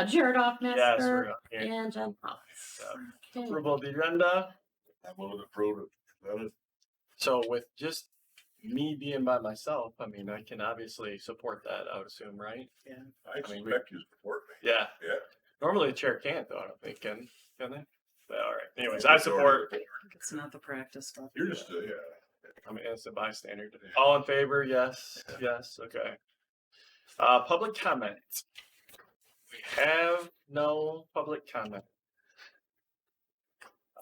Jared Yes, we're Offmaster up here. and Jen Fox. Okay. Approval of the agenda. I'm willing to approve it. So with just me being by myself, I mean, I can obviously support that, I would assume, right? I I mean, expect you to support me. Yeah. Yeah. Normally the chair can't though, I don't think, can they? But, all right. Anyways, I support. It's not the practice stuff. You're just, I'm an innocent bystander. All in favor? Yes. Yes. Okay. Public comment. We have no public comment.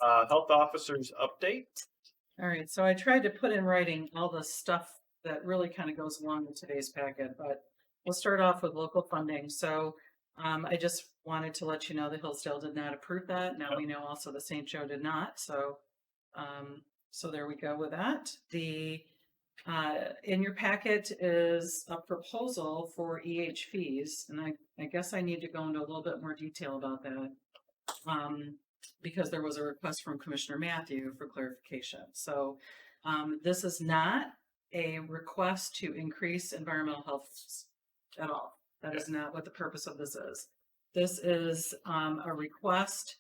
Health officers update. All right, so I tried to put in writing all the stuff that really kind of goes along with today's packet, but we'll start off with local funding. So I just wanted to let you know that Hillsdale did not approve that. Now we know also that St. Joe did not. So so there we go with that. The in your packet is a proposal for EH fees, and I guess I need to go into a little bit more detail about that. Because there was a request from Commissioner Matthew for clarification. So this is not a request to increase environmental health at all. That is not what the purpose of this is. This is a request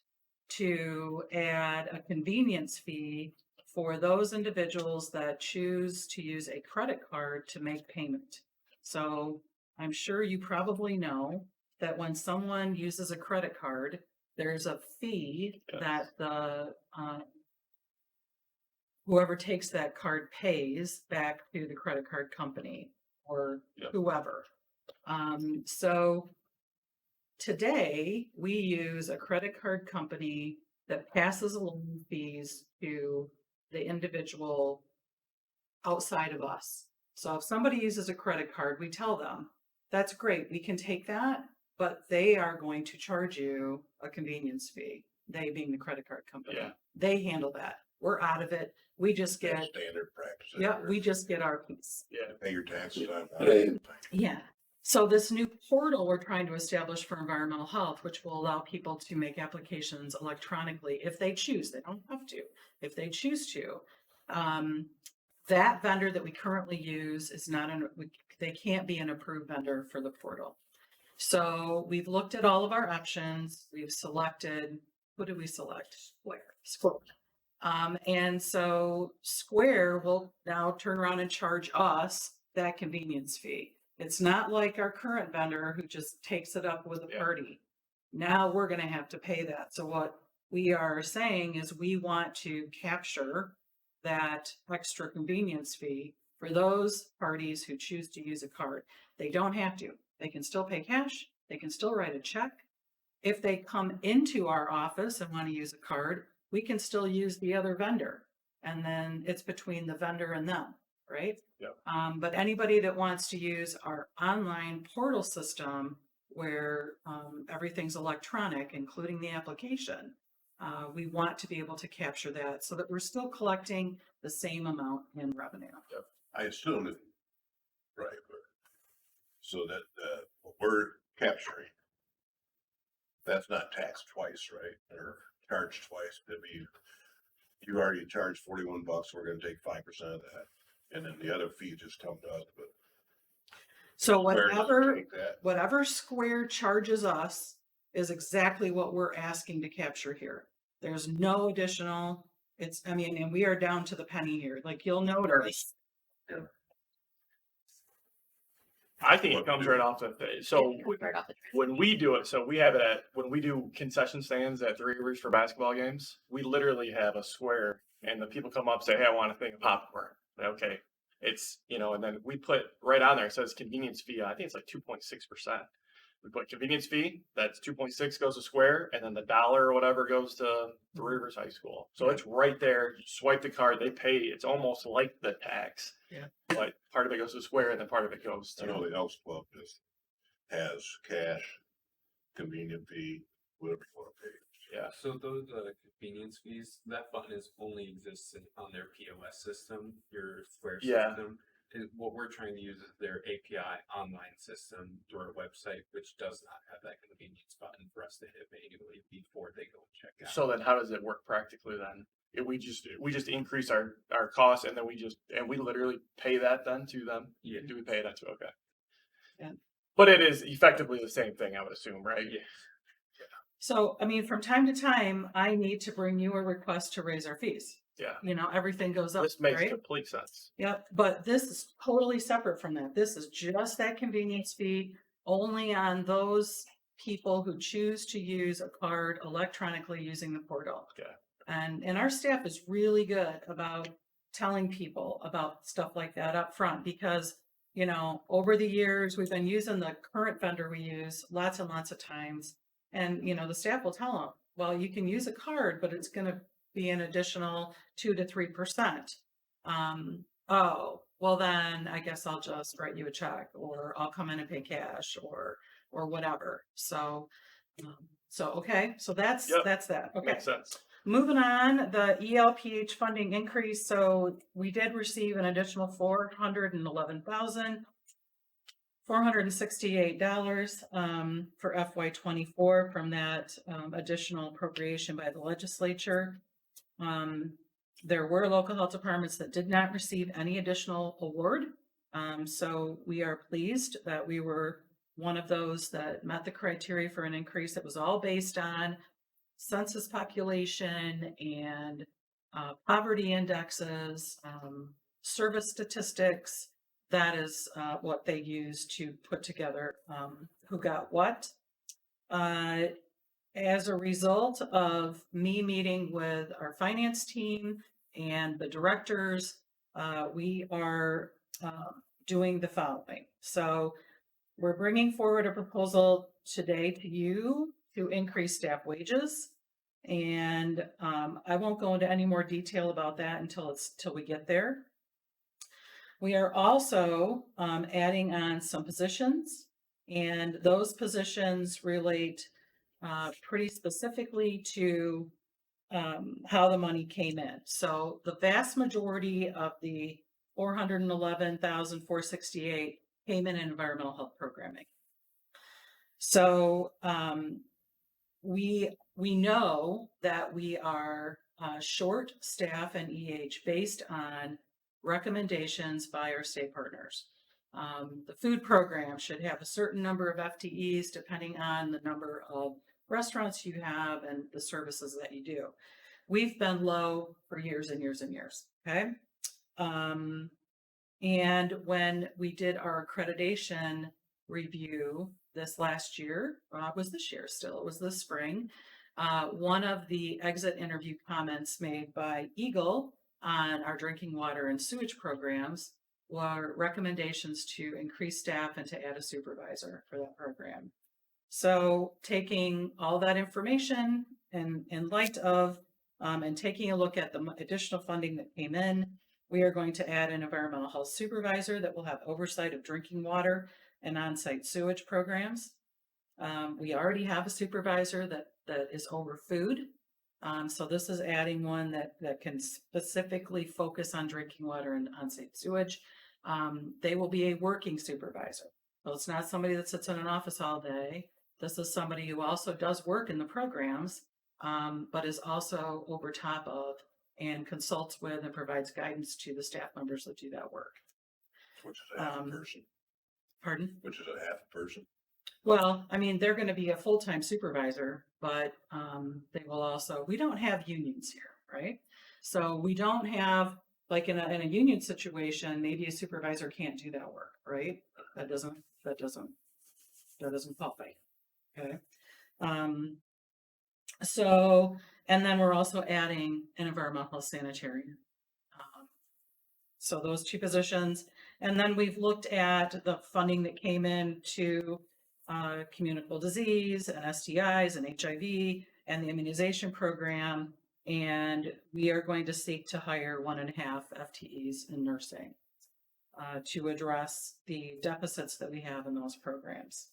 to add a convenience fee for those individuals that choose to use a credit card to make payment. So I'm sure you probably know that when someone uses a credit card, there's a fee that the whoever takes that card pays back to the credit card company or whoever. So today we use a credit card company that passes along fees to the individual outside of us. So if somebody uses a credit card, we tell them, that's great, we can take that, but they are going to charge you a convenience fee. They being the credit card company. Yeah. They handle that. We're out of it. We just get, standard practice. yeah, we just get our piece. Yeah. Pay your taxes on Yeah. So this new portal we're trying to establish for environmental health, which will allow people to make applications electronically if they choose. They don't have to. If they choose to. That vendor that we currently use is not they can't be an approved vendor for the portal. So we've looked at all of our options. We've selected, what did we select? Square. And so Square will now turn around and charge us that convenience fee. It's not like our current vendor who just takes it up with a party. Now we're going to have to pay that. So what we are saying is we want to capture that extra convenience fee for those parties who choose to use a card. They don't have to. They can still pay cash. They can still write a check. If they come into our office and want to use a card, we can still use the other vendor. And then it's between the vendor and them, right? Yeah. But anybody that wants to use our online portal system where everything's electronic, including the application, we want to be able to capture that so that we're still collecting the same amount in revenue. I assume that, right, but so that what we're capturing, that's not taxed twice, right? Or charged twice. I mean, you already charged $41, we're gonna take 5% of that. And then the other fee just comes to us, but. So Square doesn't take that. whatever Square charges us is exactly what we're asking to capture here. There's no additional, and we are down to the penny here. Like you'll notice. I think it comes right off the thing. So Right off the when we do it, so we have it when we do concession stands at Three Rivers for basketball games, we literally have a square and the people come up and say, hey, I want a thing of popcorn. Okay. It's, and then we put right on there, it says convenience fee. I think it's like 2.6%. We put convenience fee, that's 2.6 goes to Square, and then the dollar or whatever goes to Three Rivers High School. So it's right there. You swipe the card, they pay. It's almost like the tax. Yeah. But part of it goes to Square, and then part of it goes I know to. the Elks Club just has cash, convenient fee, whatever you want to pay. Yeah. So those convenience fees, that button is only exists on their POS system, your Square Yeah. system. And what we're trying to use is their API online system through our website, which does not have that convenience button for us to hit manually before they go and check out. So then how does it work practically then? We just increase our costs and then we literally pay that then to them? Yeah. Do we pay that to? Okay. But it is effectively the same thing, I would assume, right? Yeah. So, I mean, from time to time, I need to bring you a request to raise our fees. Yeah. You know, everything goes up, This makes right? complete sense. Yep, but this is totally separate from that. This is just that convenience fee only on those people who choose to use a card electronically using the portal. Yeah. And our staff is really good about telling people about stuff like that up front because, you know, over the years, we've been using the current vendor we use lots and lots of times. And, you know, the staff will tell them, well, you can use a card, but it's going to be an additional 2 to 3%. Oh, well then I guess I'll just write you a check or I'll come in and pay cash or whatever. So, okay. So that's Yep. that. Okay. Makes sense. Moving on, the ELPH funding increase. So we did receive an additional $411,468 for FY '24 from that additional appropriation by the legislature. There were local health departments that did not receive any additional award. So we are pleased that we were one of those that met the criteria for an increase. It was all based on census population and poverty indexes, service statistics. That is what they use to put together who got what. As a result of me meeting with our finance team and the directors, we are doing the following. So we're bringing forward a proposal today to you to increase staff wages. And I won't go into any more detail about that until we get there. We are also adding on some positions, and those positions relate pretty specifically to how the money came in. So the vast majority of the $411,468 came in environmental health programming. So we know that we are short staff and EH based on recommendations by our state partners. The food program should have a certain number of FTEs depending on the number of restaurants you have and the services that you do. We've been low for years and years and years, okay? And when we did our accreditation review this last year, it was this year still, it was this spring, one of the exit interview comments made by Eagle on our drinking water and sewage programs were recommendations to increase staff and to add a supervisor for that program. So taking all that information and in light of and taking a look at the additional funding that came in, we are going to add an environmental health supervisor that will have oversight of drinking water and on-site sewage programs. We already have a supervisor that is over food. So this is adding one that can specifically focus on drinking water and on-site sewage. They will be a working supervisor. So it's not somebody that sits in an office all day. This is somebody who also does work in the programs, but is also over top of and consults with and provides guidance to the staff members that do that work. Which is a half a person, Pardon? which is a half a person. Well, I mean, they're going to be a full-time supervisor, but they will also, we don't have unions here, right? So we don't have, like in a union situation, maybe a supervisor can't do that work, right? That doesn't qualify. Okay. So, and then we're also adding an environmental health sanitarian. So those two positions. And then we've looked at the funding that came in to communicable disease and STIs and HIV and the immunization program. And we are going to seek to hire 1.5 FTEs in nursing to address the deficits that we have in those programs.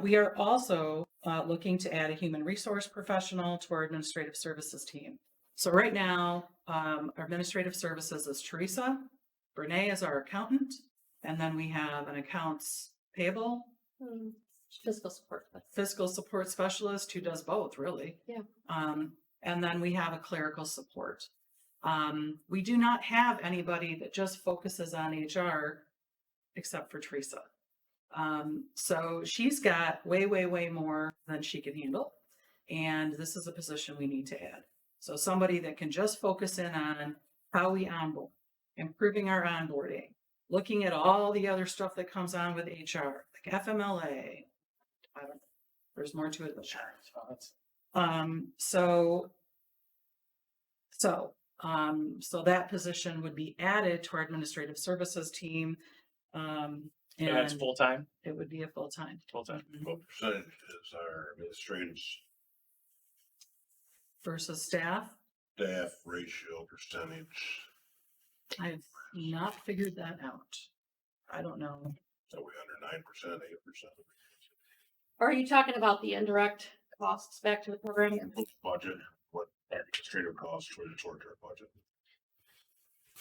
We are also looking to add a human resource professional to our administrative services team. So right now, our administrative services is Teresa, Brene is our accountant, and then we have an accounts payable. Fiscal support specialist who does both, really. Yeah. And then we have a clerical support. We do not have anybody that just focuses on HR except for Teresa. So she's got way, way, way more than she can handle. And this is a position we need to add. So somebody that can just focus in on how we onboard, improving our onboarding, looking at all the other stuff that comes on with HR, like FMLA. I don't know. There's more to it than that. So that's- So that position would be added to our administrative services team. And that's And full-time, it would be a full-time full-time. Mhm. What percentage is our administrative versus staff. staff ratio percentage? I've not figured that out. I don't know. Are we under 9%, 8%? Are you talking about the indirect costs back to the program? Budget, what administrative costs for the short-term budget?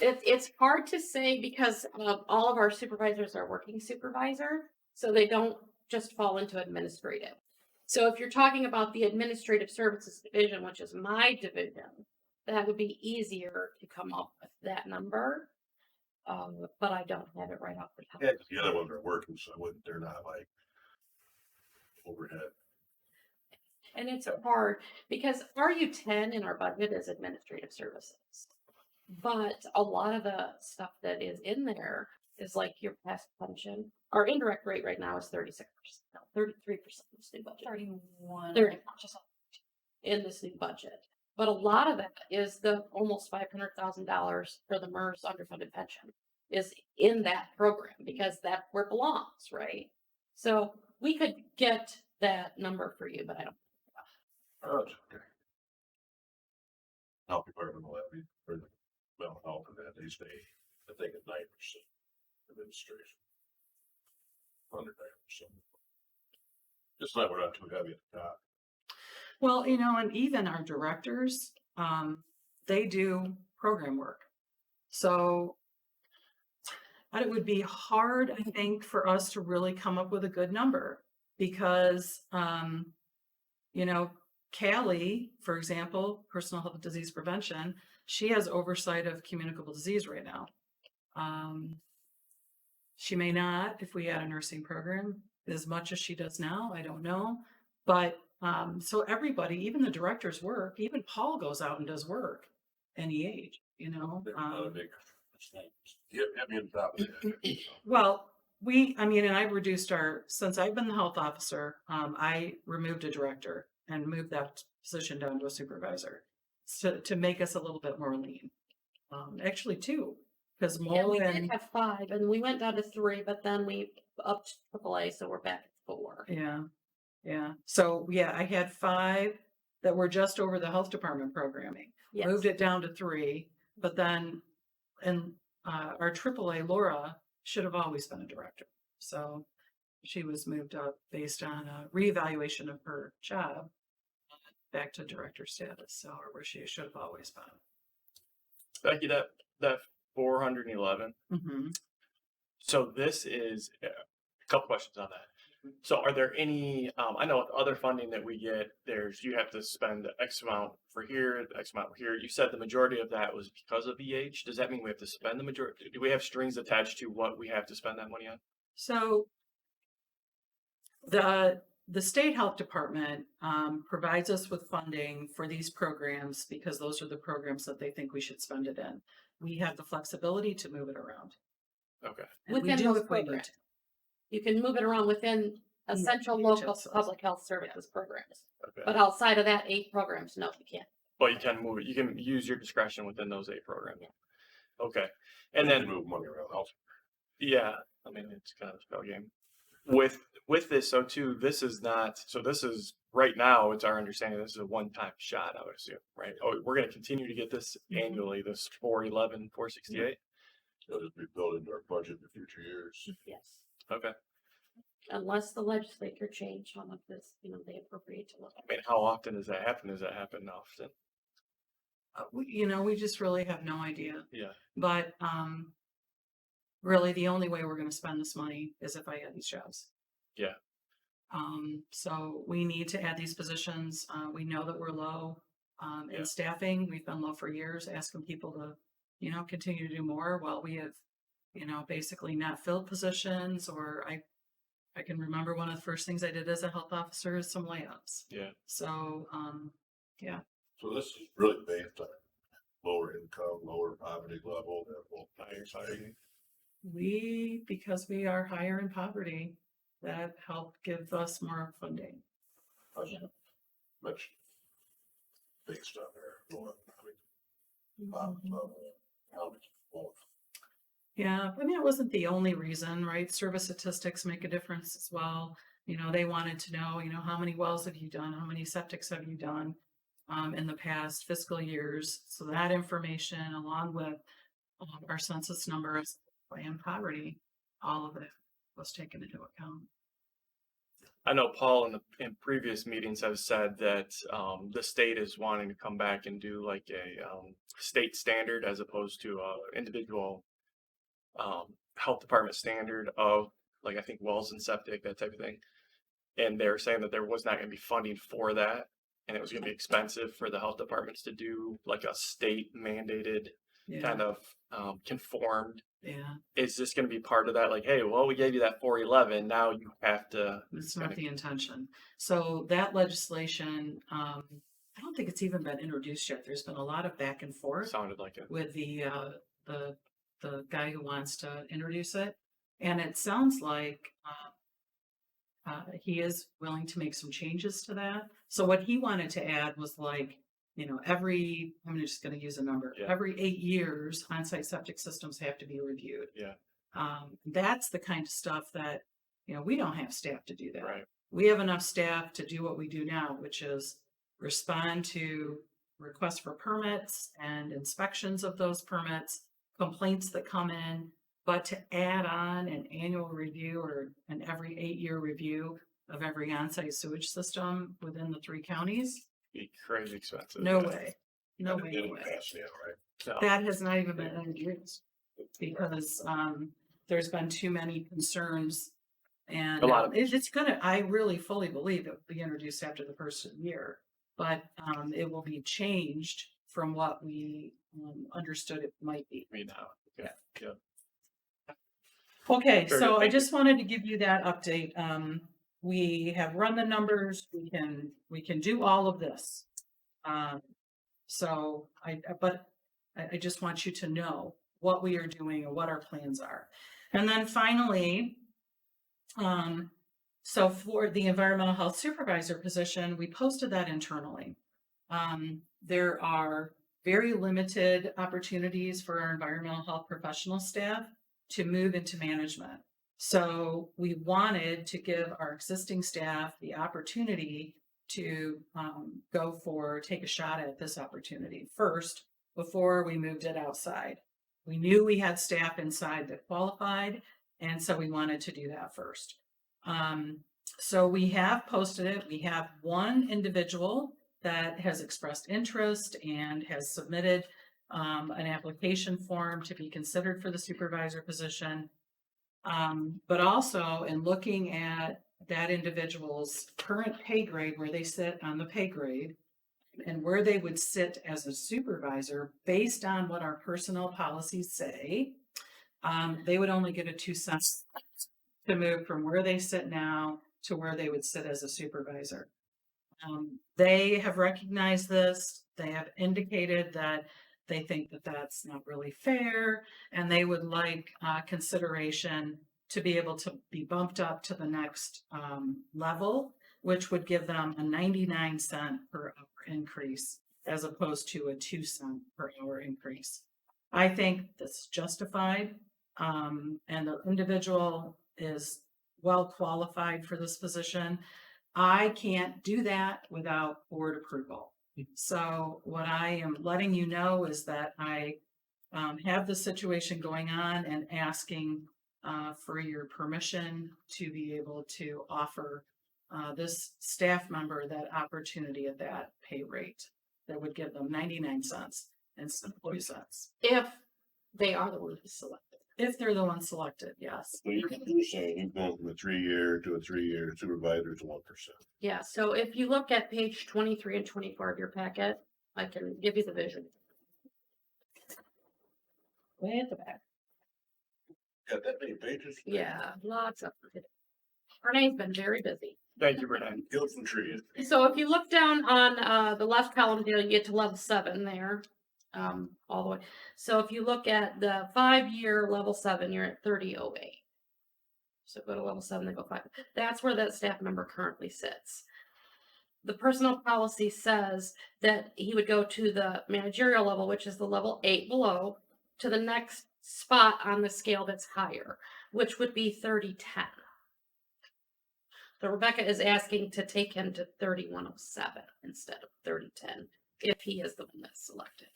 It's hard to say because all of our supervisors are working supervisor, so they don't just fall into administrative. So if you're talking about the administrative services division, which is my division, that would be easier to come up with that number. But I don't have it right off the top. Yeah, 'cause the other ones are working, so they're not like overhead. And it's hard because RU10 in our budget is administrative services. But a lot of the stuff that is in there is like your past pension. Our indirect rate right now is 36%, no, 33% in this new budget. 31. 30 in this new budget. But a lot of that is the almost $500,000 for the MERS underfunded pension is in that program because that's where it belongs, right? So we could get that number for you, but I don't. Oh, it's okay. Health department will have, for the mental health and that, they stay, I think at 9% administration. Under 9%. Just that we're not too heavy at the top. Well, and even our directors, they do program work. So it would be hard, I think, for us to really come up with a good number because, Callie, for example, personal health and disease prevention, she has oversight of communicable disease right now. She may not if we add a nursing program as much as she does now. I don't know. But so everybody, even the directors work, even Paul goes out and does work in EH, They're not a big. Hit me on top of that. Well, and I've reduced since I've been the health officer, I removed a director and moved that position down to a supervisor to make us a little bit more lean. Actually two, because Yeah, Mo we and, did have 5 and we went down to 3, but then we upped AAA, so we're back at 4. yeah. So yeah, I had 5 that were just over the health department programming. Yes. Moved it down to 3, but then, our AAA Laura should have always been a director. So she was moved up based on a reevaluation of her job back to director status, so where she should have always been. Becky, that 411. Mm-hmm. So this is a couple questions on that. So are there any, I know with other funding that we get, you have to spend X amount for here, X amount here. You said the majority of that was because of EH. Does that mean we have to spend the majority? Do we have strings attached to what we have to spend that money on? So the state health department provides us with funding for these programs because those are the programs that they think we should spend it in. We have the flexibility to move it around. Okay. And we Within do those if we need programs. to. You can move it around within essential EHS local does. public health services programs. Okay. But outside of that, 8 programs, no, you can't. But you can move it. You can use your discretion within those 8 programs. Okay. And Then then move money around also. yeah, I mean, it's kind of a spell game. With this, so too, this is right now, it's our understanding this is a one-time shot, I would assume, right? Oh, we're gonna continue to get this Mhm. annually, this 411, 468? It'll just be built into our budget in the future years. Yes. Okay. Unless the legislature changed some of this, they appropriate to look at. I mean, how often does that happen? Does that happen often? We just really have no idea. Yeah. But really, the only way we're going to spend this money is if I add these jobs. Yeah. So we need to add these positions. We know that we're low Yeah. in staffing. We've been low for years, asking people to, continue to do more while we have, basically not filled positions. Or I can remember one of the first things I did as a health officer is some layoffs. Yeah. So, So this is really based on lower income, lower poverty level, that whole thing. because we are higher in poverty, that helped give us more funding. Much based on their lower, poverty level, how much more. Yeah, I mean, it wasn't the only reason, right? Service statistics make a difference as well. You know, they wanted to know, how many wells have you done? How many septics have you done in the past fiscal years? So that information, along with our census numbers and poverty, all of it was taken into account. I know Paul in previous meetings have said that the state is wanting to come back and do like a state standard as opposed to individual health department standard of like I think wells and septic, that type of thing. And they're saying that there was not going to be funding for that, and it was going to be expensive for the health departments to do like a state mandated Yeah, kind of conformed. yeah, Is this going to be part of that? Like, hey, well, we gave you that 411. Now you have to. it's not the intention. So that legislation, I don't think it's even been introduced yet. There's been a lot of back and forth Sounded like it. with the guy who wants to introduce it, and it sounds like he is willing to make some changes to that. So what he wanted to add was like, I'm just going to use a number. Yeah. Every 8 years, on-site septic systems have to be reviewed. Yeah. That's the kind of stuff that we don't have staff to do that. Right. We have enough staff to do what we do now, which is respond to requests for permits and inspections of those permits, complaints that come in, but to add on an annual review or an every 8-year review of every on-site sewage system within the 3 counties, Be crazy expensive. no yeah. way. No way, no Didn't way. pass yet, right? No. That has not even been introduced because there's been too many concerns. And A lot of- it's gonna, I really fully believe it will be introduced after the first of the year, but it will be changed from what we understood it might be. Me now. Okay. Yeah. Okay, Very so good, I thank you. just wanted to give you that update. We have run the numbers, we can do all of this. So I just want you to know what we are doing and what our plans are. And then finally, so for the environmental health supervisor position, we posted that internally. There are very limited opportunities for our environmental health professional staff to move into management. So we wanted to give our existing staff the opportunity to take a shot at this opportunity first before we moved it outside. We knew we had staff inside that qualified, and so we wanted to do that first. So we have posted it. We have one individual that has expressed interest and has submitted an application form to be considered for the supervisor position. But also in looking at that individual's current pay grade, where they sit on the pay grade, and where they would sit as a supervisor based on what our personnel policies say, they would only get a 2 cents to move from where they sit now to where they would sit as a supervisor. They have recognized this. They have indicated that they think that that's not really fair, and they would like consideration to be able to be bumped up to the next level, which would give them a 99-cent per hour increase as opposed to a 2-cent per hour increase. I think that's justified, and the individual is well qualified for this position. I can't do that without board approval. So what I am letting you know is that I have the situation going on and asking for your permission to be able to offer this staff member that opportunity at that pay rate that would give them 99 cents instead of 2 cents. If they are the ones selected. If they're the ones selected, yes. So you're saying you've gone from a 3-year to a 3-year supervisor to 1%. Yeah, so if you look at page 23 and 24 of your packet, I can give you the vision. Way at the back. Got that many pages? Yeah, lots of it. Renee's been very busy. Thank you, Renee. Kill some trees. So if you look down on the left column, you get to level 7 there, all the way. So if you look at the 5-year level 7, you're at 3008. So go to level 7, then go 5. That's where that staff member currently sits. The personnel policy says that he would go to the managerial level, which is the level 8 below, to the next spot on the scale that's higher, which would be 3010. So Rebecca is asking to take him to 3107 instead of 3010, if he is the one that's selected.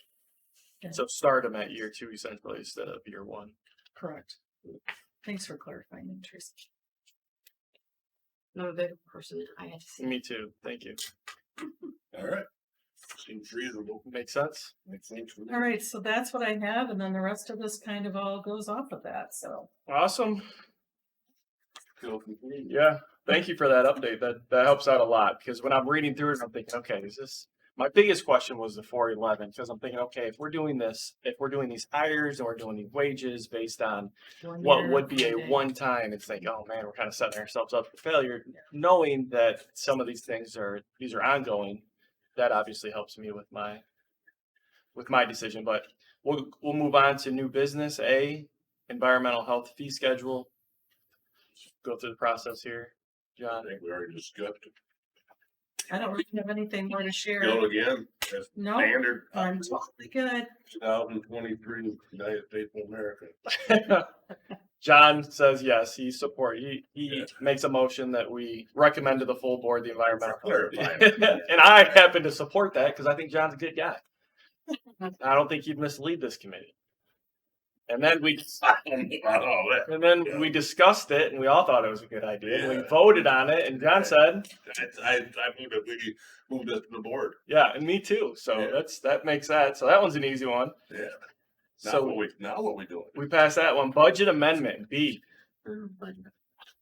So start him at year 2 essentially instead of year 1. Correct. Thanks for clarifying, that, Teresa. Not a big person, I had to see. Me too. Thank you. All right. Seems reasonable. Makes sense? Makes sense. to me. All right, so that's what I have, and then the rest of this kind of all goes off of that, so. Awesome. Kill some trees. Yeah. Thank you for that update. That helps out a lot because when I'm reading through it, I'm thinking, okay, is this my biggest question was the 411 because I'm thinking, okay, if we're doing these hires and we're doing these wages based on what would be a one-time, it's like, oh man, we're kind of setting ourselves up for failure, knowing that some of these things are ongoing. That obviously helps me with my decision. But we'll move on to new business. Environmental health fee schedule. Go through the process here, I John. think we already discussed it. I don't really have anything more to share. Go again, as No, standard. I'm totally good. 2023 United States of America. John says yes. He Yeah. makes a motion that we recommend to the full board the environmental. Clarify. And I happen to support that because I think John's a good guy. I don't think he'd mislead this committee. And then we Yeah. discussed it and we all thought it was a good idea. And we Yeah. voted on it and John said, I move that we move this to the board. yeah, and me too. So Yeah. that makes that. So that one's an easy one. Yeah. So Now what we doing? we passed that one. Budget amendment B. But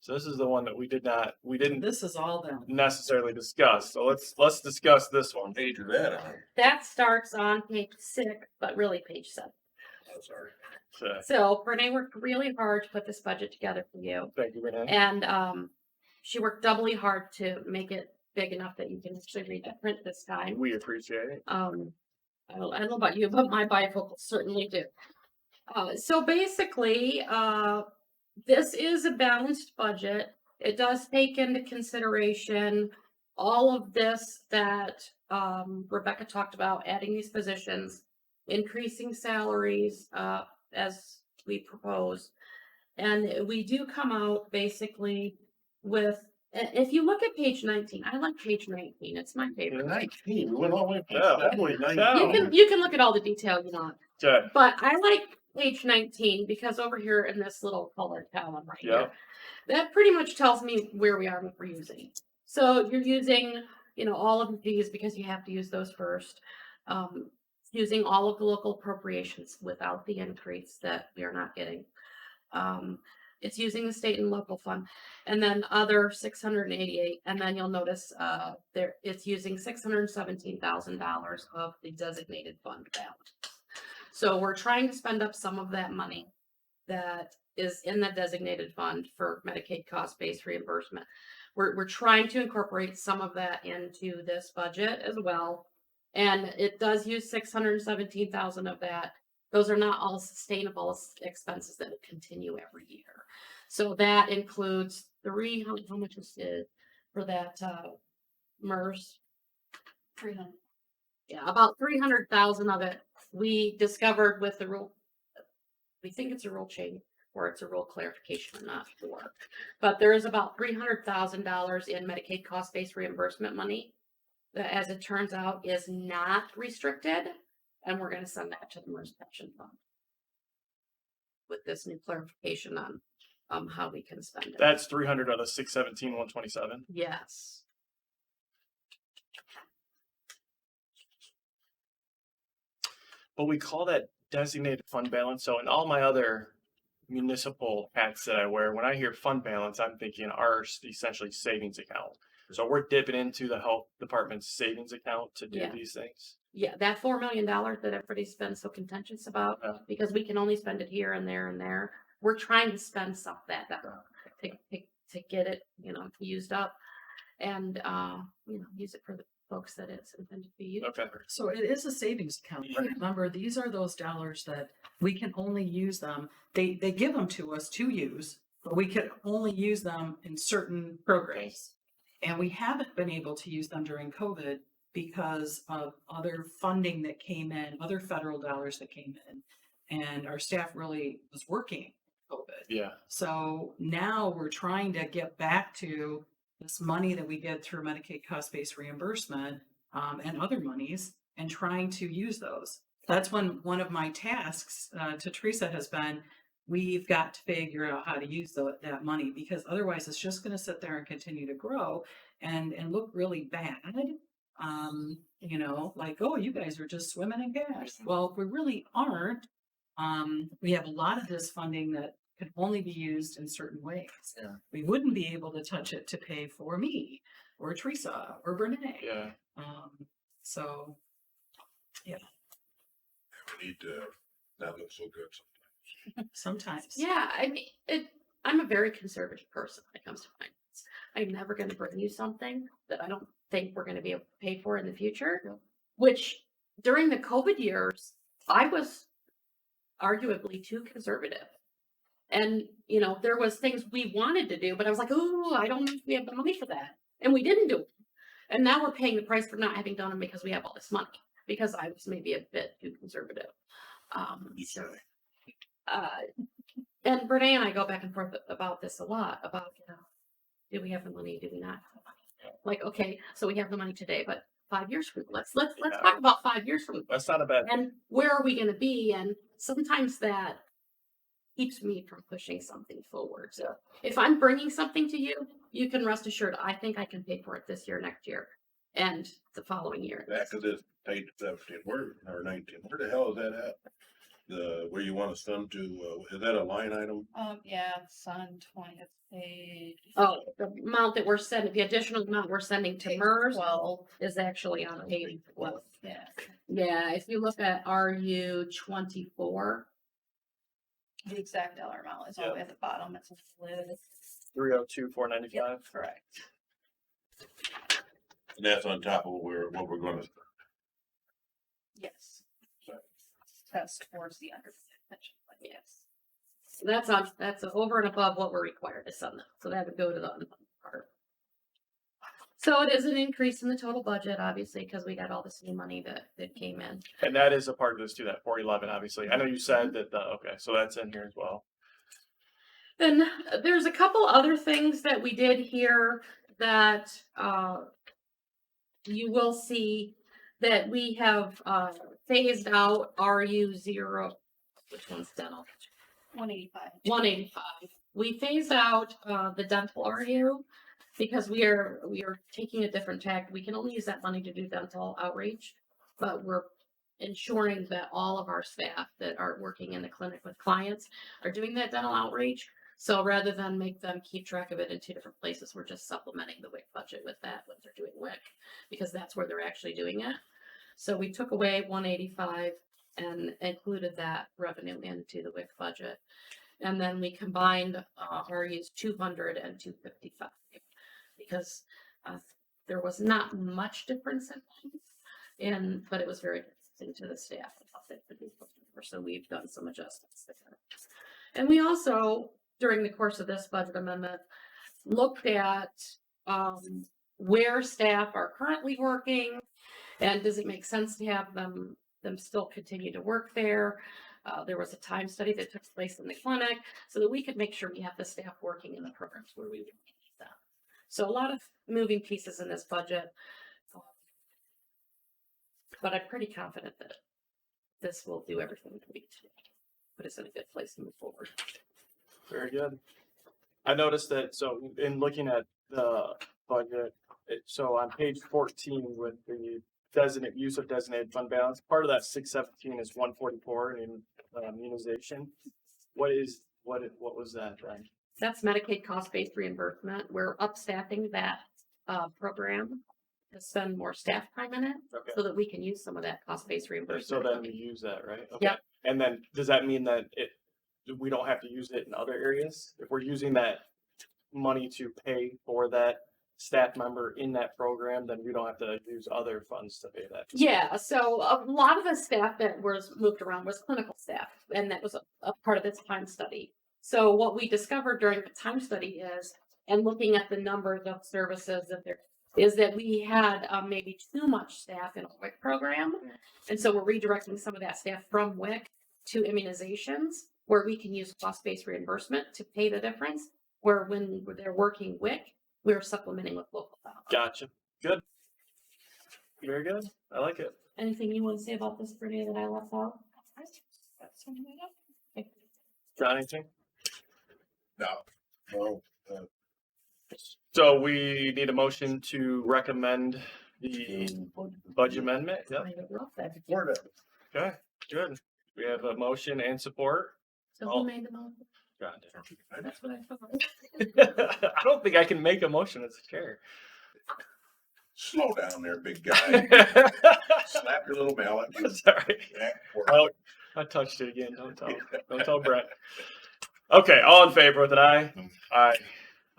So this is the one that we didn't This is all done. necessarily discuss. So let's discuss this one. Page is that on? that starts on page 6, but really page 7. Oh, sorry. So Renee worked really hard to put this budget together for you. Thank you, Renee. And she worked doubly hard to make it big enough that you can actually read the print this time. We appreciate it. I don't know about you, but my bifocals certainly do. So basically, this is a balanced budget. It does take into consideration all of this that Rebecca talked about, adding these positions, increasing salaries as we propose. And we do come out basically with, if you look at page 19, I like page 19. It's my favorite. 19, we went all the way. Yeah. You can look at all the detail you want. Okay. But I like page 19 because over here in this little colored column right Yeah. here, that pretty much tells me where we are with reusing. So you're using, all of these because you have to use those first. Using all of the local appropriations without the increase that we are not getting. It's using the state and local fund, and then other 688, and then you'll notice it's using $617,000 of the designated fund balance. So we're trying to spend up some of that money that is in the designated fund for Medicaid cost-based reimbursement. We're trying to incorporate some of that into this budget as well. And it does use 617,000 of that. Those are not all sustainable expenses that will continue every year. So that includes how much is it for that MERS? 300. Yeah, about 300,000 of it we discovered with the rule. We think it's a rule change or it's a rule clarification. I'm not sure. But there is about $300,000 in Medicaid cost-based reimbursement money that, as it turns out, is not restricted, and we're going to send that to the MERS pension fund with this new clarification on how we can spend it. That's 300 out of 617, 127. Yes. But we call that designated fund balance. So in all my other municipal hats that I wear, when I hear fund balance, I'm thinking our essentially savings account. So we're dipping into the health department's savings account to do Yeah. these things. Yeah, that $4 million that everybody's been so contentious about, Yeah. because we can only spend it here and there and there. We're trying to spend some of that, to get it, used up and, use it for the folks that it's intended to be used Okay. for. So it is a savings account. But remember, these are those dollars that we can only use them. They give them to us to use, but we can only use them in certain programs. And we haven't been able to use them during COVID because of other funding that came in, other federal dollars that came in. And our staff really was working COVID. Yeah. So now we're trying to get back to this money that we get through Medicaid cost-based reimbursement and other monies and trying to use those. That's one of my tasks to Teresa has been, we've got to figure out how to use that money because otherwise it's just going to sit there and continue to grow and look really bad. Like, oh, you guys are just swimming in cash. Well, we really aren't. We have a lot of this funding that could only be used in certain ways. Yeah. We wouldn't be able to touch it to pay for me or Teresa or Brene. Yeah. So We need to not look so good sometimes. sometimes. Yeah, I mean, I'm a very conservative person when it comes to finance. I'm never going to bring you something that I don't think we're going to be able to pay for in the future, which during the COVID years, I was arguably too conservative. And, there was things we wanted to do, but I was like, oh, I don't know if we have the money for that. And we didn't do it. And now we're paying the price for not having done them because we have all this money, because I was maybe a bit too conservative. So, and Brene and I go back and forth about this a lot, about, do we have the money? Do we not have the money? Like, okay, so we have the money today, but 5 years from now, let's talk about 5 years from now. That's not a bad. And where are we going to be? And sometimes that keeps me from pushing something forward. So if I'm bringing something to you, you can rest assured I think I can pay for it this year, next year, and the following year. Back to this page 17, or 19, where the hell is that at? Where you want to send to, is that a line item? Yeah, it's on 20th page. Oh, the amount that we're sending, the additional amount we're sending to Page MERS 12. is actually on page 12. Yeah. Yeah, if you look at RU 24, The exact dollar amount is all the way at the bottom. It's listed. 302,495. Correct. And that's on top of what we're gonna, Yes. That's towards the under pension plan. yes. So that's over and above what we're required to send them. So that would go to the unfunded part. So it is an increase in the total budget, obviously, because we got all this new money that came in. And that is a part of this too, that 411, obviously. I know you said that okay, so that's in here as well. Then there's a couple other things that we did here that you will see that we have phased out RU0. Which one's dental? 185. 185. We phased out the dental RU because we are taking a different tack. We can only use that money to do dental outreach, but we're ensuring that all of our staff that are working in the clinic with clients are doing that dental outreach. So rather than make them keep track of it in two different places, we're just supplementing the WIC budget with that when they're doing WIC, because that's where they're actually doing it. So we took away 185 and included that revenue into the WIC budget. And then we combined RU's 200 and 255 because there was not much difference but it was very interesting to the staff about that. So we've done some adjustments there. And we also, during the course of this budget amendment, looked at where staff are currently working and does it make sense to have them still continue to work there. There was a time study that took place in the clinic so that we could make sure we have the staff working in the programs where we would need them. So a lot of moving pieces in this budget, but I'm pretty confident that this will do everything we need to put us in a good place to move forward. Very good. I noticed that, so in looking at the budget, so on page 14 with the use of designated fund balance, part of that 617 is 144 in immunization. What was that then? That's Medicaid cost-based reimbursement. We're upstaffing that program to spend more staff time in it Okay. so that we can use some of that cost-based So reimbursement. then we money. use that, right? Okay. Yep. And then does that mean that we don't have to use it in other areas? If we're using that money to pay for that staff member in that program, then we don't have to use other funds to pay that. Yeah, so a lot of the staff that was moved around was clinical staff, and that was a part of this time study. So what we discovered during the time study is, and looking at the numbers of services that there, is that we had maybe too much staff in a WIC program. And so we're redirecting some of that staff from WIC to immunizations, where we can use cost-based reimbursement to pay the difference, where when they're working WIC, we're supplementing with local dollars. Gotcha. Good. Very good. I like it. Anything you want to say about this, Brittany, that I left out? Got anything? No, So we need a motion to recommend the budget amendment. Yep. Florida. Okay, good. We have a motion and support. So who made the motion? God That's what I thought. damn. I don't think I can make a motion as a chair. Slow down there, big guy. Slap your little mallet. Sorry. Back forward. Oh, I touched it again. Don't tell Brett. Okay, all in favor with an aye? Aye.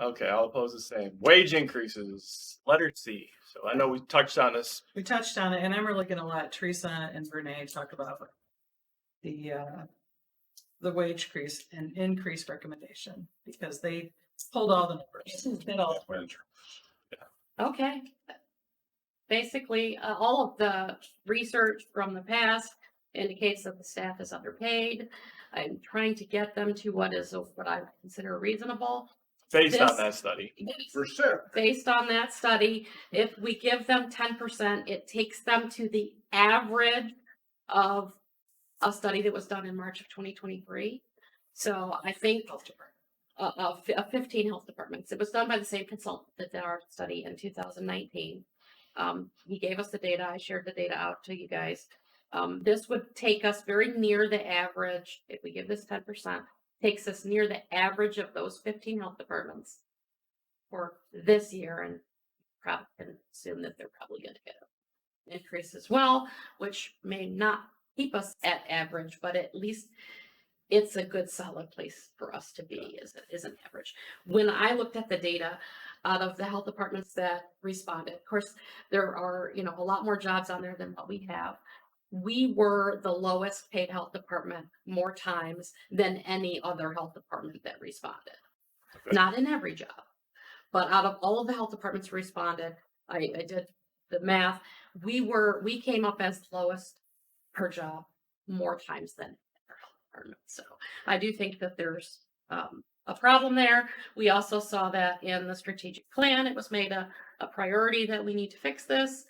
Okay, I'll oppose the same. Wage increases, letter C. So I know we touched on this. We touched on it, and I'm really gonna let Teresa and Renee talk about the wage increase recommendation, because they pulled all the numbers. Did all the work. Okay. Basically, all of the research from the past indicates that the staff is underpaid. I'm trying to get them to what I consider reasonable. Based on This- that study. Based on that study, if we give them 10%, it takes them to the average of a study that was done in March of 2023. So I think of 15 health departments. It was done by the same consultant that did our study in 2019. He gave us the data. I shared the data out to you guys. This would take us very near the average. If we give this 10%, takes us near the average of those 15 health departments for this year, and probably can assume that they're probably going to get an increase as well, which may not keep us at average, but at least it's a good solid place for us to be is an average. When I looked at the data out of the health departments that responded, of course, there are, a lot more jobs on there than what we have. We were the lowest paid health department more times than any other health department that responded. Okay. Not in every job, but out of all of the health departments who responded, I did the math. We came up as lowest per job more times than other health departments. So I do think that there's a problem there. We also saw that in the strategic plan. It was made a priority that we need to fix this.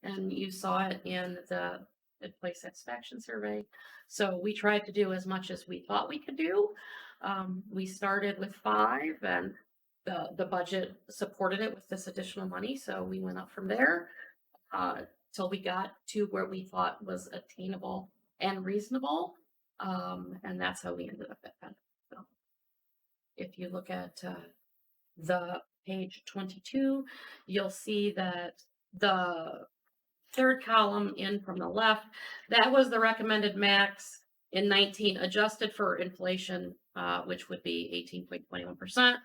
And you saw it in the place satisfaction survey. So we tried to do as much as we thought we could do. We started with 5, and the budget supported it with this additional money. So we went up from there till we got to where we thought was attainable and reasonable. And that's how we ended up at that. So if you look at the page 22, you'll see that the third column in from the left, that was the recommended max in 19, adjusted for inflation, which would be 18.21%.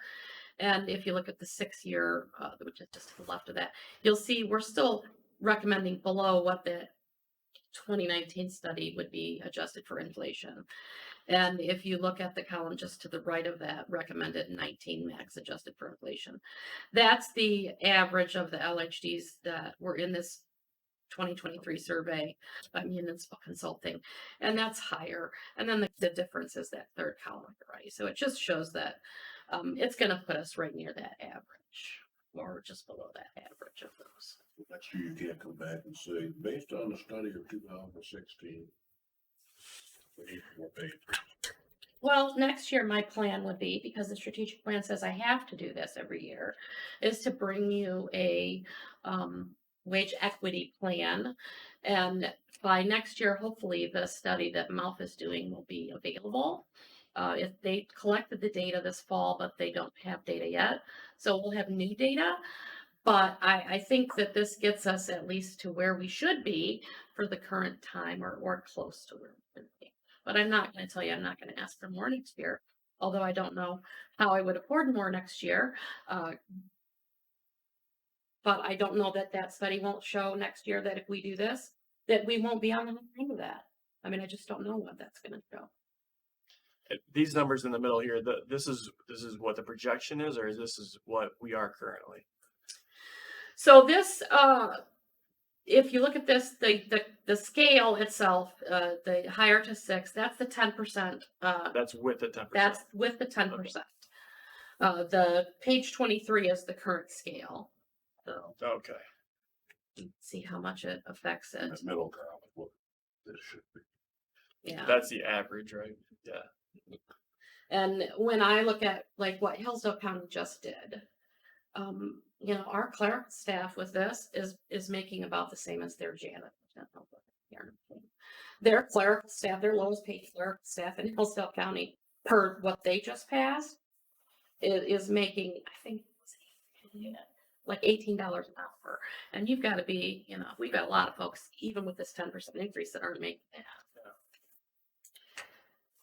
And if you look at the 6-year, which is just to the left of that, you'll see we're still recommending below what the 2019 study would be adjusted for inflation. And if you look at the column just to the right of that, recommended 19 max adjusted for inflation, that's the average of the LHDs that were in this 2023 survey by Municipal Consulting, and that's higher. And then the difference is that third column, right? So it just shows that it's going to put us right near that average, or just below that average of those. Next year you can't come back and say, based on the study of 2016, we need more pay. Well, next year, my plan would be, because the strategic plan says I have to do this every year, is to bring you a wage equity plan. And by next year, hopefully the study that Mouth is doing will be available. If they collected the data this fall, but they don't have data yet. So we'll have new data. But I think that this gets us at least to where we should be for the current time, or close to where we should be. But I'm not going to tell you, I'm not going to ask for more next year. although I don't know how I would afford more next year. But I don't know that that study won't show next year that if we do this, that we won't be on the end of that. I mean, I just don't know what that's gonna show. These numbers in the middle here, this is what the projection is, or this is what we are currently? So this, if you look at this, the scale itself, the higher to 6, that's the 10%. That's with the 10%. That's with the 10%. The page 23 is the current scale. So Okay. see how much it affects In it. the middle column, what this should be. Yeah. That's the average, right? Yeah. And when I look at like what Hillsdale County just did, you know, our clerical staff with this is making about the same as their janitor. Their clerical staff, their lowest paid clerical staff in Hillsdale County, per what they just passed, is making, I think, like $18 an hour. And you've got to be, you know, we've got a lot of folks, even with this 10% increase, that aren't making that.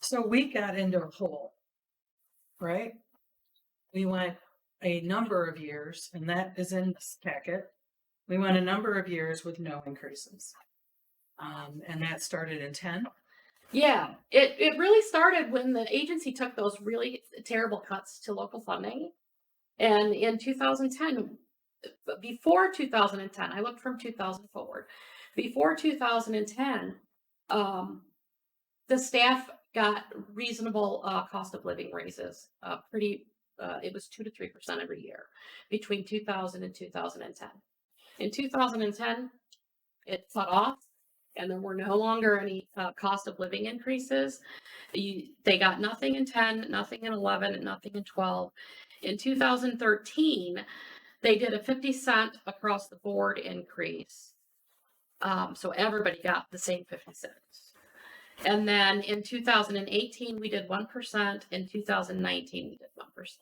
So we got into a hole, right? We went a number of years, and that is in this packet. We went a number of years with no increases. And that started in 10. Yeah, it really started when the agency took those really terrible cuts to local funding. And in 2010, before 2010, I looked from 2000 forward. Before 2010, the staff got reasonable cost of living raises. It was 2 to 3% every year between 2000 and 2010. In 2010, it cut off, and there were no longer any cost of living increases. They got nothing in 10, nothing in 11, and nothing in 12. In 2013, they did a 50-cent across the board increase. So everybody got the same 50 cents. And then in 2018, we did 1%. In 2019, we did 1%.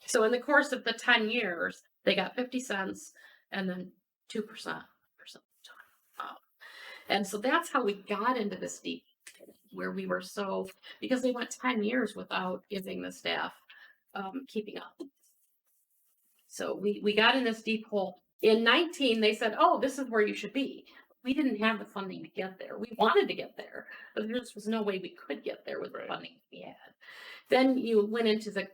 So in the course of the 10 years, they got 50 cents and then 2% for some time. And so that's how we got into this deep, where we were so, because they went 10 years without giving the staff keeping up. So we got in this deep hole. In 19, they said, oh, this is where you should be. We didn't have the funding to get there. We wanted to get there, but there just was no way we could get there with the funding we had. Then you went into the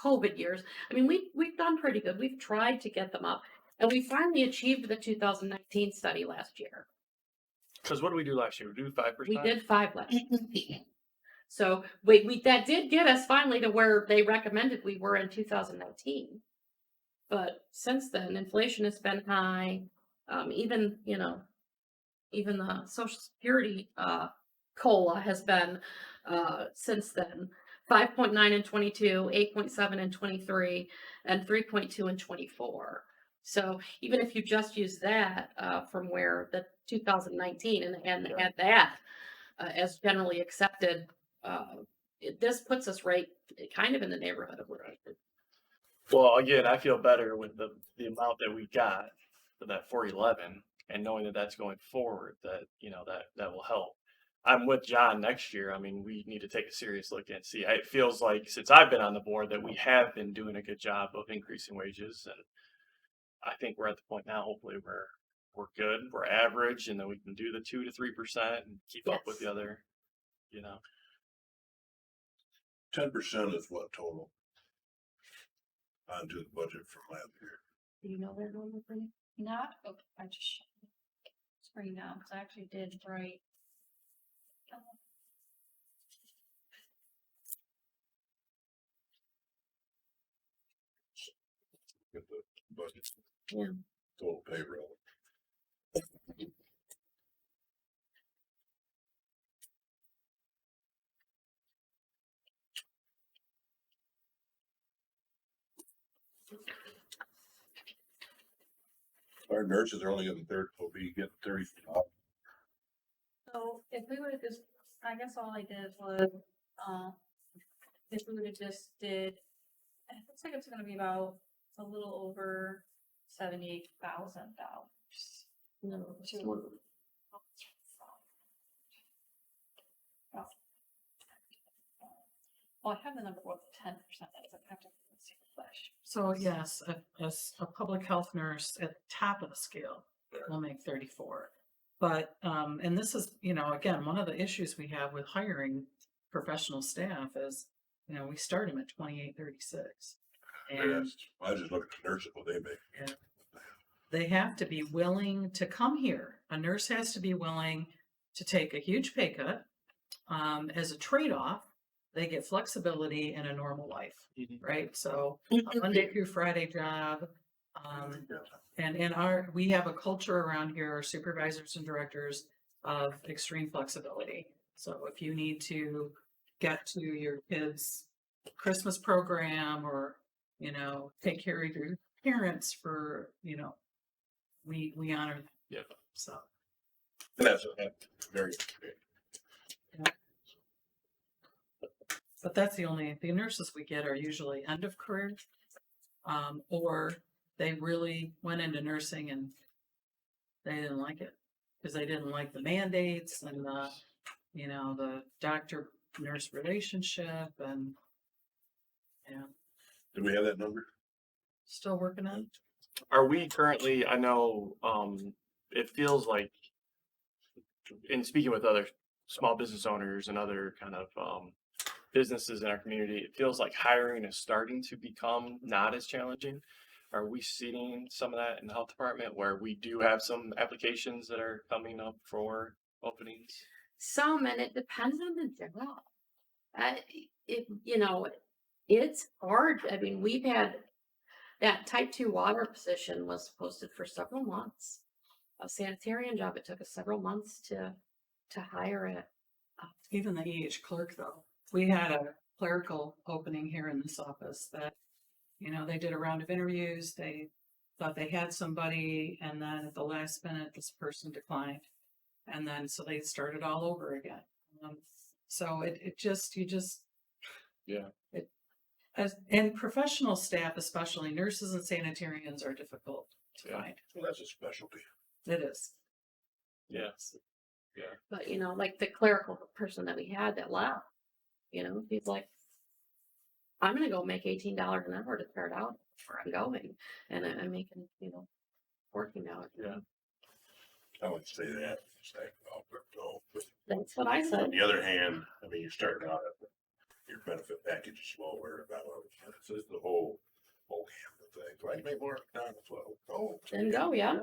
COVID years. I mean, we've done pretty good. We've tried to get them up, and we finally achieved the 2019 study last year. Because what did we do last year? We do 5%? We did 5 last year. So we that did get us finally to where they recommended we were in 2019. But since then, inflation has been high. Even the Social Security COLA has been since then 5.9 in 22, 8.7 in 23, and 3.2 in 24. So even if you just use that from where the 2019 and add that as generally accepted, this puts us right kind of in the neighborhood of where I did. Well, again, I feel better with the amount that we got for that 411, and knowing that that's going forward, that, that will help. I'm with John next year. I mean, we need to take a serious look and see. It feels like since I've been on the board that we have been doing a good job of increasing wages, and I think we're at the point now. Hopefully, we're good. We're average, and then we can do the 2 to 3% and keep up with Yes. the other. 10% is what total? Onto the budget from last year. Do you know that number for me? Not, oh, I just screen now, because I actually did write. Get the budget. Yeah. Total payroll. Our nurses are only getting will be getting 30. So if we would have just, I guess all I did was, if we would have just did, it looks like it's gonna be about a little over $78,000. No, it's To- more. Well, I have the number, what the 10% is, I have to see the flash. So yes, a public health nurse at the top of the scale will make 34. But, and this is, you know, again, one of the issues we have with hiring professional staff is, you know, we start them at 28, 36. And I just look at the nurses, what they make. they have to be willing to come here. A nurse has to be willing to take a huge pay cut. As a trade-off, they get flexibility in a normal life, right? So a Monday through Friday job. And we have a culture around here, our supervisors and directors, of extreme flexibility. So if you need to get to your kids' Christmas program or, you know, take care of your parents for, you know, we honor them. Yeah. So. That's very. But that's the nurses we get are usually end of career, or they really went into nursing and they didn't like it because they didn't like the mandates and the, you know, the doctor-nurse relationship and, yeah, Do we have that number? still working on it. Are we currently, I know, it feels like, in speaking with other small business owners and other kind of, businesses in our community, it feels like hiring is starting to become not as challenging. Are we seeing some of that in the health department where we do have some applications that are coming up for openings? Some, and it depends on the job. You know, it's hard. I mean, we've had that type 2 water position was posted for several months. A sanitarian job, it took us several months to hire it. Even the EH clerk though, we had a clerical opening here in this office that, you know, they did a round of interviews. They thought they had somebody and then at the last minute, this person declined. And then, so they started all over again. So and professional staff, especially nurses and sanitarians, are difficult to Yeah. find. Well, that's a specialty. It is. Yes. But, you know, like the clerical person that we had that left, you know, he's like, I'm gonna go make $18 an hour to start out where I'm going. And I'm making, you know, $14. Yeah. I would say that. But That's what I on said. the other hand, I mean, you start out, your benefit package is lower. So it's the whole gamut of things. Why you make more? Oh. Then go, yeah.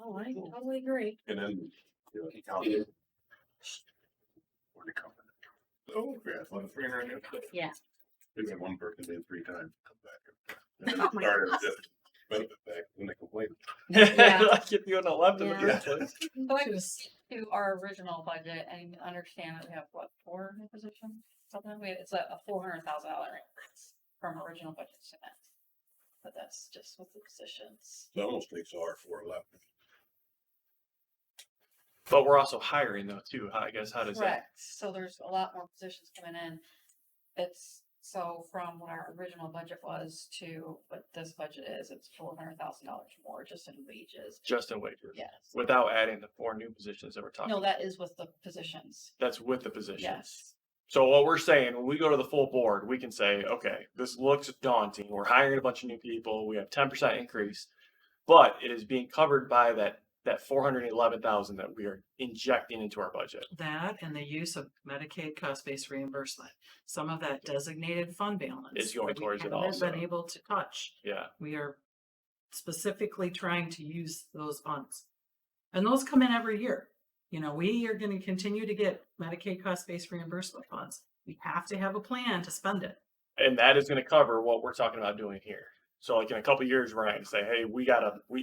Oh, I totally agree. And then, you know, he counted. Where'd it come from? Oh, yeah, it's like 300. Yeah. Maybe one person did 3 times, come back. And then started just benefit back when they complained. Yeah. Like if you hadn't left in the Yeah. first place. So I just to our original budget and understand that we have what, 4 new positions? Something, it's a $400,000 increase from original budget to that. But that's just with the positions. It almost takes R411. But we're also hiring though too. I guess how does that? Correct, so there's a lot more positions coming in. It's, so from what our original budget was to what this budget is, it's $400,000 more just in wages. Just in wages. Yes. Without adding the 4 new positions that we're talking. No, that is with the positions. That's with the positions. Yes. So what we're saying, when we go to the full board, we can say, okay, this looks daunting. We're hiring a bunch of new people. We have 10% increase, but it is being covered by that 411,000 that we are injecting into our budget. That and the use of Medicaid cost-based reimbursement. Some of that designated fund balance Is going that we towards it haven't also. been able to touch. Yeah. We are specifically trying to use those funds. And those come in every year. You know, we are going to continue to get Medicaid cost-based reimbursement funds. We have to have a plan to spend it. And that is going to cover what we're talking about doing here. So like in a couple of years, we're not going to say, hey, we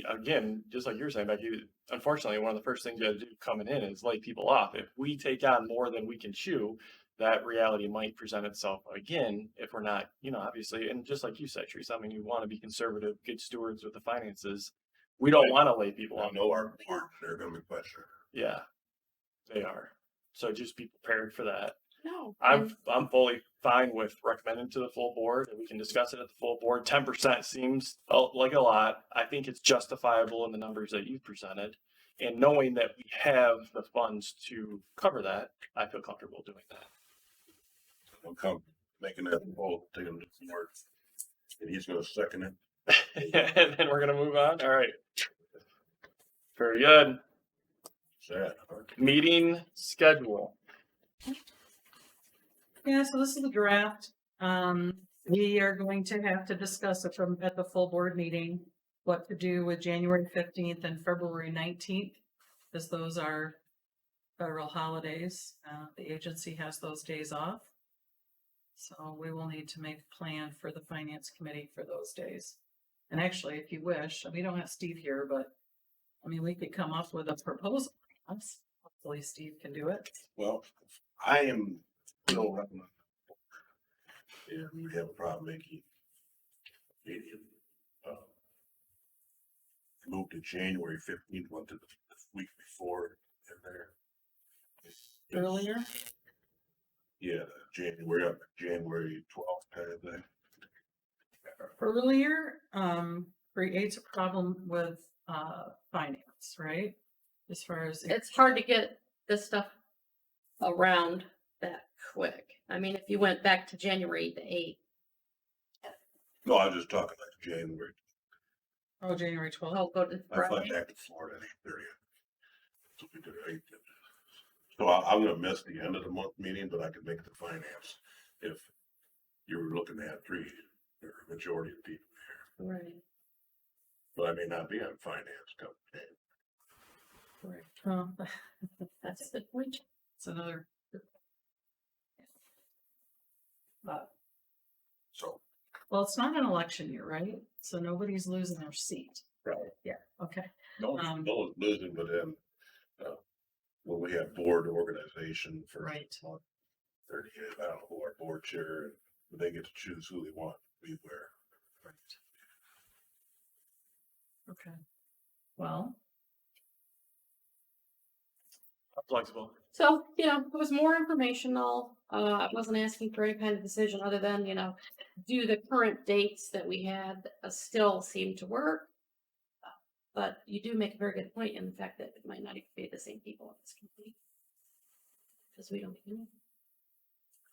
again, just like you're saying, Becky, unfortunately, one of the first things you got to do coming in is lay people off. If we take on more than we can chew, that reality might present itself again if we're not, you know, obviously, and just like you said, Teresa, I mean, you want to be conservative, good stewards with the finances. We don't want to lay people I off. know our department, they're gonna be questioned. Yeah, they are. So just be prepared for that. No. I'm fully fine with recommending to the full board, and we can discuss it at the full board. 10% seems like a lot. I think it's justifiable in the numbers that you presented, and knowing that we have the funds to cover that, I feel comfortable doing that. They'll come making that vote, taking it to work. And he's gonna second it. And then we're gonna move on. All right. Very good. Sad. Meeting schedule. Yeah, so this is the draft. We are going to have to discuss it from, at the full board meeting, what to do with January 15th and February 19th, because those are federal holidays. The agency has those days off. So we will need to make a plan for the finance committee for those days. And actually, if you wish, we don't have Steve here, but I mean, we could come up with a proposal. Hopefully Steve can do it. Well, I am still running. And we have a problem making meeting. Moved to January 15th, went to the week before in there. Earlier? Yeah, January 12th kind of thing. Earlier, creates a problem with, finance, right? As far as, It's hard to get this stuff around that quick. I mean, if you went back to January the 8th, No, I was just talking like January. oh, January 12th. I'll go to I fly Friday. back to Florida at 8:30. So we did it 8th. So I'm gonna miss the end of the month meeting, but I could make the finance if you were looking at three, or majority of people here. Right, But I may not be on finance come January. right. Oh, That's a good point. it's another. So, Well, it's not an election year, right? So nobody's losing their seat. Right. Yeah, okay. no one's losing, but then, when we have board organization for Right. 30 years, I don't know who our board chair, but they get to choose who they want to be where. Right. Okay. Well, Flexible. So, you know, it was more informational. I wasn't asking for any kind of decision other than, you know, do the current dates that we had still seem to work? But you do make a very good point in the fact that it might not even be the same people in this company. Because we don't even know.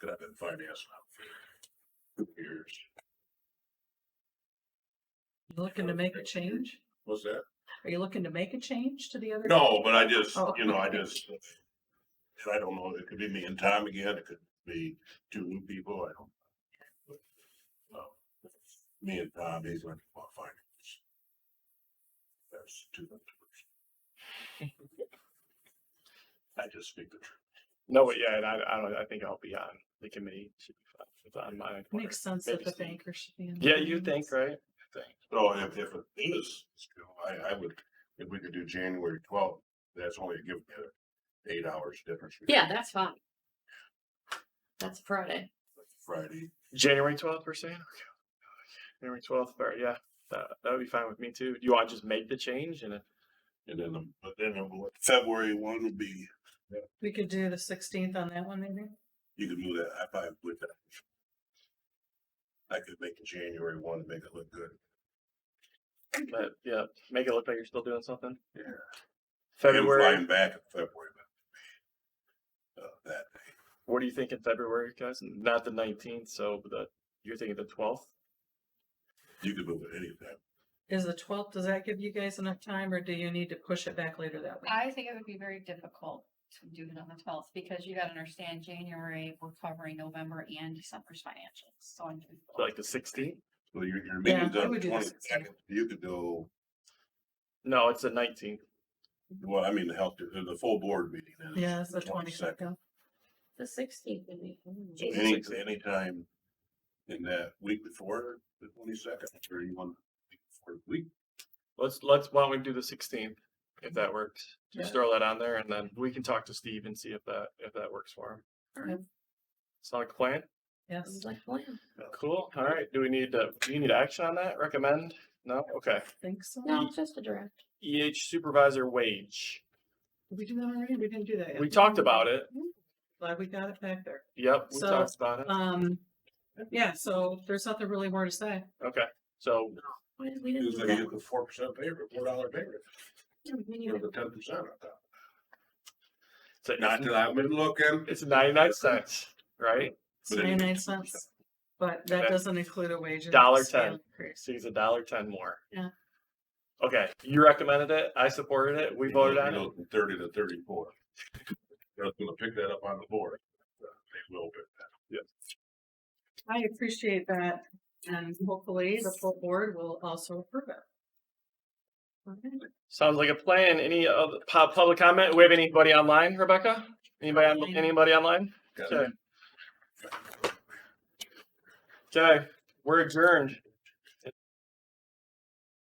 Could have been finance now for 2 years. you looking to make a change? What's that? Are you looking to make a change to the other? No, but I just, Oh. I don't know, it could be me and Tom again, it could be two new people, I don't. Me and Tom, he's going to want finance. That's two. I just speak the truth. No, but yeah, and I think I'll be on the committee. Should be fine. It's on mine. Makes sense that Maybe the Steve. banker should be in. Yeah, you think, right? So if it is, I would, if we could do January 12th, that's only give me 8 hours difference. Yeah, that's fine. That's Friday. Friday. January 12th, we're saying? Okay. January 12th, or yeah, that would be fine with me too. Do you want to just make the change and And then, but then February 1 would be, We could do the 16th on that one, maybe? you could move that, I probably would that. I could make it January 1 and make it look good. but yeah, make it look like you're still doing something? Yeah. February, Flying back in February, but, that day. what do you think in February, guys? Not the 19th, so you're thinking the 12th? You could move it anytime. Is the 12th, does that give you guys enough time, or do you need to push it back later that week? I think it would be very difficult to do it on the 12th because you gotta understand January, we're covering November and December's financials. So I'm. Like the 16th? So your Yeah, meeting's I on the would do the 22nd, you could go, No, it's the 19th. well, I mean, the full board meeting is. Yeah, it's the 22nd. The 16th would be. So anytime in that week before the 22nd, or you want before the week. Why don't we do the 16th, if that works? Just Yeah. throw that on there and then we can talk to Steve and see if that works for him. Alright. Sound like a plan? Yes. Sounds like a plan. Cool. All right. Do you need action on that? Recommend? No? Okay. Think so? No, it's just a draft. EH supervisor wage. Did we do that already? We didn't do that yet. We talked about it. Glad we got it back there. Yep, we So, talked about it. Yeah, so there's nothing really more to say. Okay. So We didn't Usually do you that. get the 4% pay rate, $4 pay rate, We need you know, to- the 10% on top. it's Not that I've been looking. it's 99 cents, right? It's But then you 99 get 2%. cents. But that Okay. doesn't include a wage and $1.10. scale increase. Sees $1.10 more. Yeah. Okay, you recommended it. I supported it. We voted on You it. go from 30 to 34. They're gonna pick that up on the board. They will pick that. I appreciate that, and hopefully the full board will also approve it. Okay. Sounds like a plan. Any other public comment? We have anybody online, Rebecca? Anybody online? Got Okay. Okay, we're adjourned.